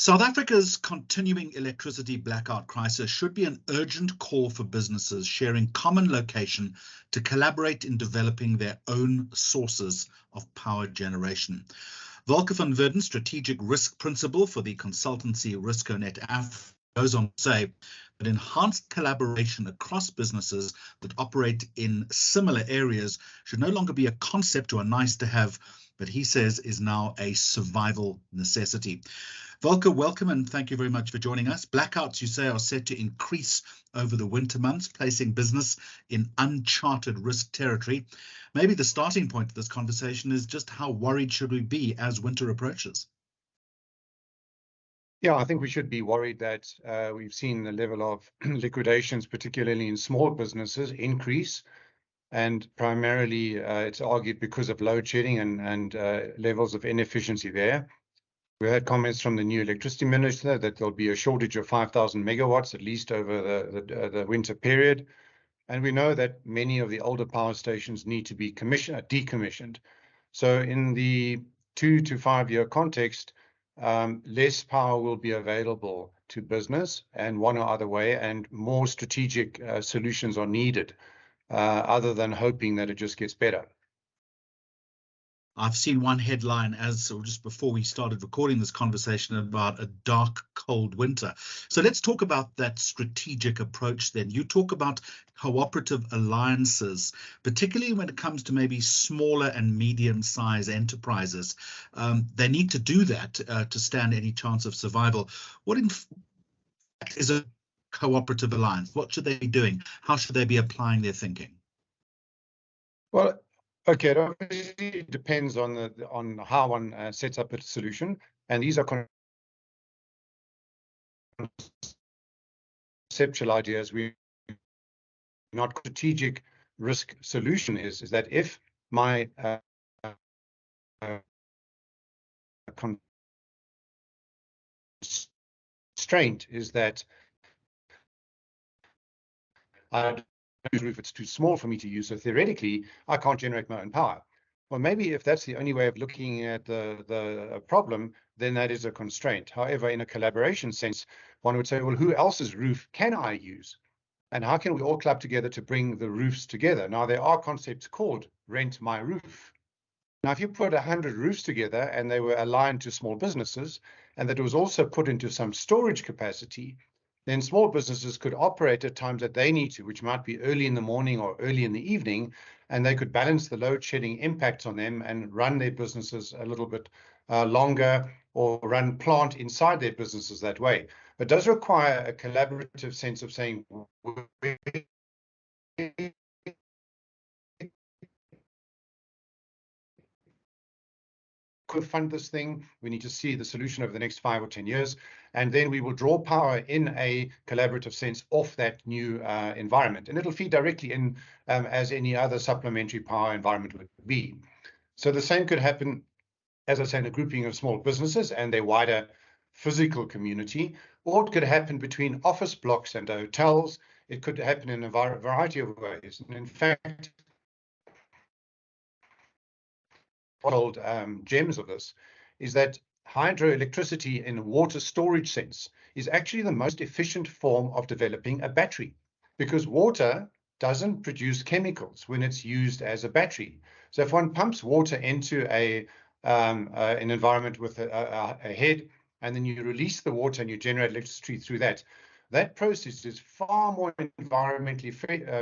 South Africa's continuing electricity blackout crisis should be an urgent call for businesses sharing common location to collaborate in developing their own sources of power generation. Volker van Widdern, strategic risk principal for the consultancy Riskonet, goes on to say that enhanced collaboration across businesses that operate in similar areas should no longer be a concept or a nice to have, but he says is now a survival necessity. Volker, welcome and thank you very much for joining us. Blackouts, you say, are set to increase over the winter months, placing business in uncharted risk territory. Maybe the starting point of this conversation is just how worried should we be as winter approaches? Yeah, I think we should be worried that we've seen the level of liquidations, particularly in small businesses, increase. And primarily, it's argued because of load shedding and levels of inefficiency there. We heard comments from the new electricity minister that there'll be a shortage of 5,000 megawatts at least over the winter period. And we know that many of the older power stations need to be decommissioned. So in the 2 to 5 year context, less power will be available to business and one or other way, and more strategic solutions are needed, other than hoping that it just gets better. I've seen one headline just before we started recording this conversation about a dark, cold winter. So let's talk about that strategic approach then. You talk about cooperative alliances, particularly when it comes to maybe smaller and medium-sized enterprises. They need to do that to stand any chance of survival. What in fact is a cooperative alliance? What should they be doing? How should they be applying their thinking? Well, okay, it obviously depends on how one sets up a solution, and these are conceptual ideas. We not strategic risk solution is that if my constraint is that if it's too small for me to use, so theoretically I can't generate my own power. Well, maybe if that's the only way of looking at the problem, then that is a constraint. However, in a collaboration sense, one would say, well, who else's roof can I use? And how can we all club together to bring the roofs together? Now, there are concepts called rent my roof. Now, if you put 100 roofs together and they were aligned to small businesses, and that was also put into some storage capacity, then small businesses could operate at times that they need to, which might be early in the morning or early in the evening, and they could balance the load shedding impacts on them and run their businesses a little bit longer, or run plant inside their businesses that way. But it does require a collaborative sense of saying, could fund this thing. We need to see the solution over the next 5 or 10 years, and then we will draw power in a collaborative sense off that new environment, and it'll feed directly in as any other supplementary power environment would be. So the same could happen, as I say, in a grouping of small businesses and their wider physical community, or it could happen between office blocks and hotels. It could happen in a variety of ways. And in fact, old gems of this is that hydroelectricity in water storage sense is actually the most efficient form of developing a battery, because water doesn't produce chemicals when it's used as a battery. So if one pumps water into an environment with a head, and then you release the water and you generate electricity through that, that process is far more environmentally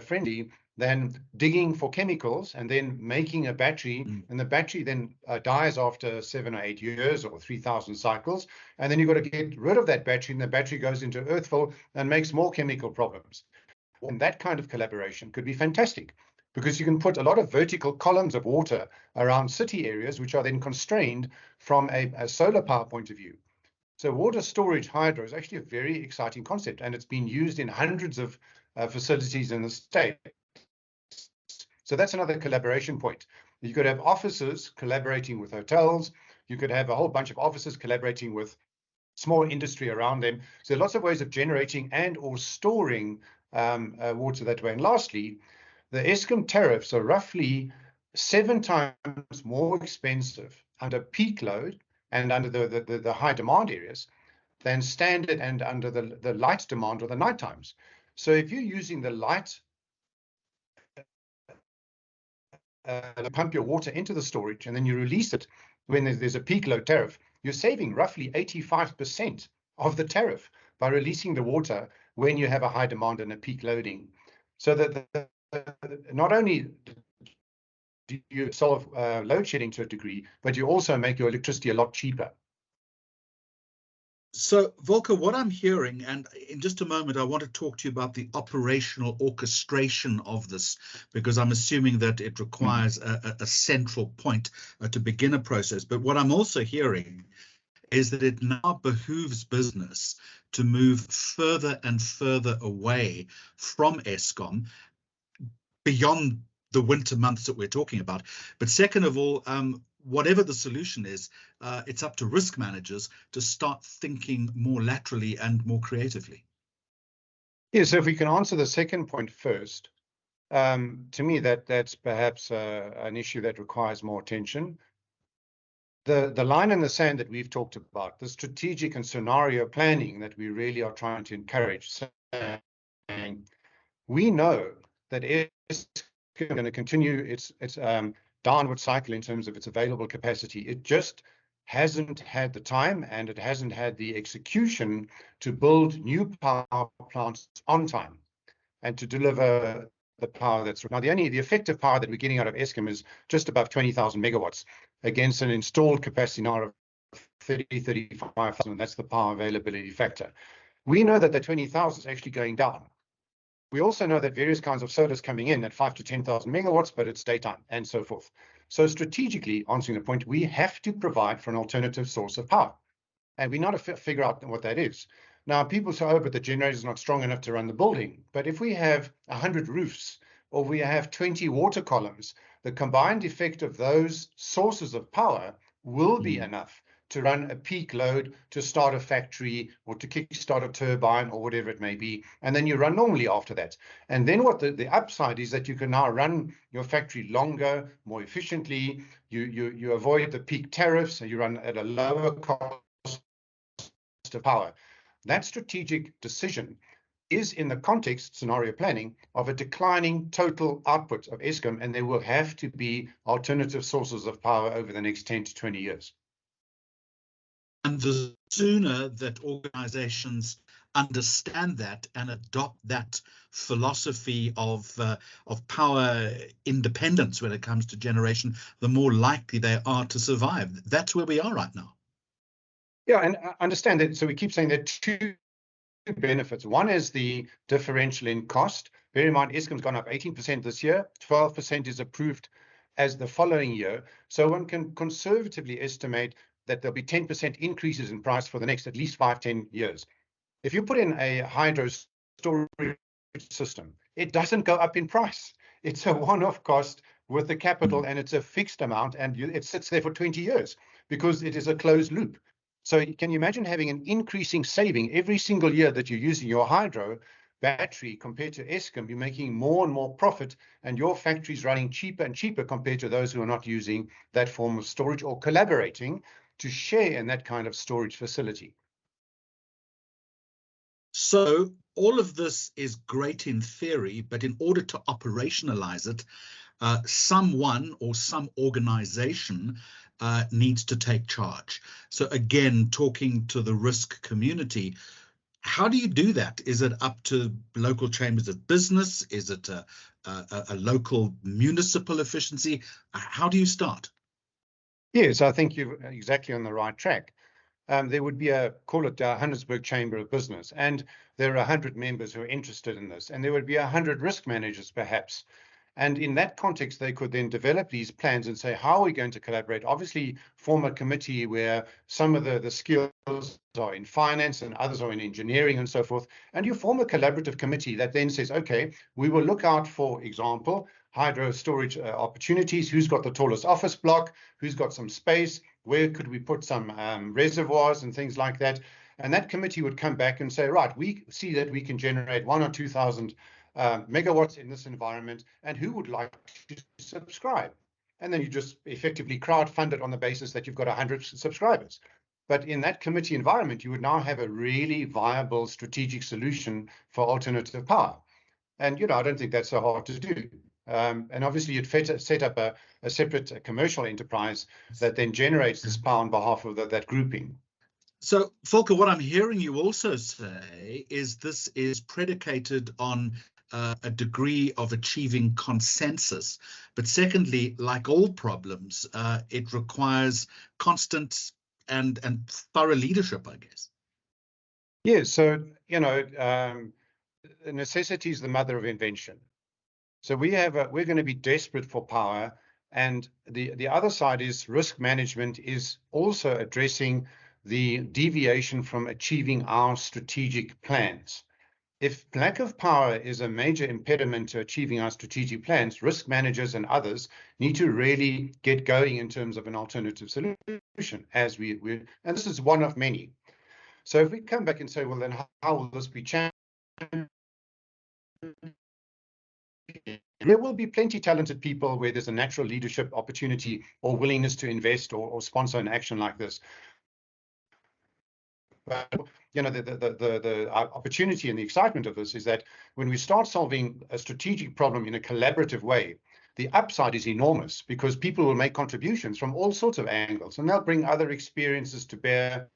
friendly than digging for chemicals and then making a battery, and the battery then dies after 7 or 8 years or 3,000 cycles, and then you've got to get rid of that battery, and the battery goes into earthful and makes more chemical problems. And that kind of collaboration could be fantastic, because you can put a lot of vertical columns of water around city areas, which are then constrained from a solar power point of view. So water storage hydro is actually a very exciting concept, and it's been used in hundreds of facilities in the state. So that's another collaboration point. You could have offices collaborating with hotels. You could have a whole bunch of offices collaborating with small industry around them. So there are lots of ways of generating and or storing water that way. And lastly, the Eskom tariffs are roughly 7 times more expensive under peak load and under the high demand areas than standard and under the light demand or the night times. So if you're using the light pump your water into the storage and then you release it when there's a peak load tariff, you're saving roughly 85% of the tariff by releasing the water when you have a high demand and a peak loading. So that not only do you solve load shedding to a degree, but you also make your electricity a lot cheaper. So, Volker, what I'm hearing, and in just a moment, I want to talk to you about the operational orchestration of this, because I'm assuming that it requires a central point to begin a process. But what I'm also hearing is that it now behooves business to move further and further away from Eskom beyond the winter months that we're talking about. But second of all, whatever the solution is, it's up to risk managers to start thinking more laterally and more creatively. Yeah, so if we can answer the second point first, to me, that's perhaps an issue that requires more attention. The line in the sand that we've talked about, the strategic and scenario planning that we really are trying to encourage, saying, we know that it's going to continue its downward cycle in terms of its available capacity. It just hasn't had the time and it hasn't had the execution to build new power plants on time and to deliver the power that's now the effective power that we're getting out of Eskom is just above 20,000 megawatts against an installed capacity now of 35,000. That's the power availability factor. We know that the 20,000 is actually going down. We also know that various kinds of solar is coming in at 5 to 10,000 megawatts, but it's daytime and so forth. So strategically, answering the point, we have to provide for an alternative source of power. And we need to figure out what that is. Now, people say, oh, but the generator is not strong enough to run the building. But if we have 100 roofs or we have 20 water columns, the combined effect of those sources of power will be enough to run a peak load, to start a factory or to kickstart a turbine or whatever it may be. And then you run normally after that. And then what the upside is that you can now run your factory longer, more efficiently. You avoid the peak tariffs and you run at a lower cost of power. That strategic decision is in the context, scenario planning, of a declining total output of Eskom, and there will have to be alternative sources of power over the next 10 to 20 years. And the sooner that organizations understand that and adopt that philosophy of power independence when it comes to generation, the more likely they are to survive. That's where we are right now. Yeah, and I understand that. So we keep saying there are two benefits. One is the differential in cost. Bear in mind, Eskom's gone up 18% this year. 12% is approved as the following year. So one can conservatively estimate that there'll be 10% increases in price for the next at least 5-10 years. If you put in a hydro storage system, it doesn't go up in price. It's a one-off cost with the capital and it's a fixed amount and it sits there for 20 years because it is a closed loop. So can you imagine having an increasing saving every single year that you're using your hydro battery compared to Eskom? You're making more and more profit and your factory's running cheaper and cheaper compared to those who are not using that form of storage or collaborating to share in that kind of storage facility. So all of this is great in theory, but in order to operationalize it, someone or some organization needs to take charge. So again, talking to the risk community, how do you do that? Is it up to local chambers of business? Is it a local municipal efficiency? How do you start? Yes, I think you're exactly on the right track. There would be call it a Johannesburg Chamber of Business, and there are 100 members who are interested in this, and there would be 100 risk managers perhaps. And in that context, they could then develop these plans and say, how are we going to collaborate? Obviously, form a committee where some of the skills are in finance and others are in engineering and so forth. And you form a collaborative committee that then says, okay, we will look out, for example, hydro storage opportunities. Who's got the tallest office block? Who's got some space? Where could we put some reservoirs and things like that? And that committee would come back and say, right, we see that we can generate 1,000 or 2,000 megawatts in this environment, and who would like to subscribe? And then you just effectively crowdfund it on the basis that you've got 100 subscribers. But in that committee environment, you would now have a really viable strategic solution for alternative power. And, I don't think that's so hard to do. And obviously, you'd set up a separate commercial enterprise that then generates this power on behalf of that grouping. So, Volker, what I'm hearing you also say is this is predicated on a degree of achieving consensus. But secondly, like all problems, it requires constant and thorough leadership, I guess. Yes, so, necessity is the mother of invention. So we're going to be desperate for power. And the other side is risk management is also addressing the deviation from achieving our strategic plans. If lack of power is a major impediment to achieving our strategic plans, risk managers and others need to really get going in terms of an alternative solution, and this is one of many. So if we come back and say, well, then how will this be changed? There will be plenty talented people where there's a natural leadership opportunity or willingness to invest or sponsor an action like this. But the opportunity and the excitement of this is that when we start solving a strategic problem in a collaborative way, the upside is enormous because people will make contributions from all sorts of angles and they'll bring other experiences to bear.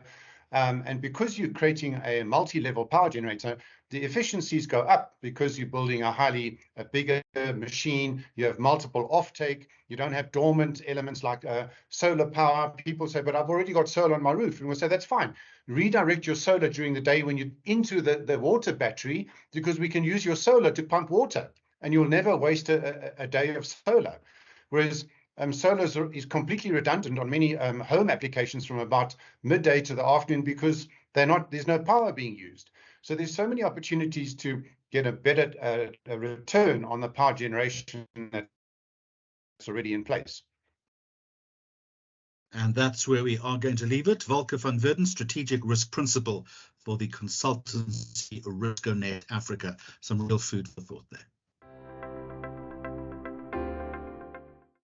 And because you're creating a multi-level power generator, the efficiencies go up because you're building a bigger machine. You have multiple offtake. You don't have dormant elements like solar power. People say, but I've already got solar on my roof. And we'll say, that's fine. Redirect your solar during the day when you're into the water battery, because we can use your solar to pump water and you'll never waste a day of solar. Whereas solar is completely redundant on many home applications from about midday to the afternoon because there's no power being used. So there's so many opportunities to get a better return on the power generation that's already in place. And that's where we are going to leave it. Volker van Widdern, Strategic Risk Principal for the consultancy Riskonet Africa. Some real food for thought there.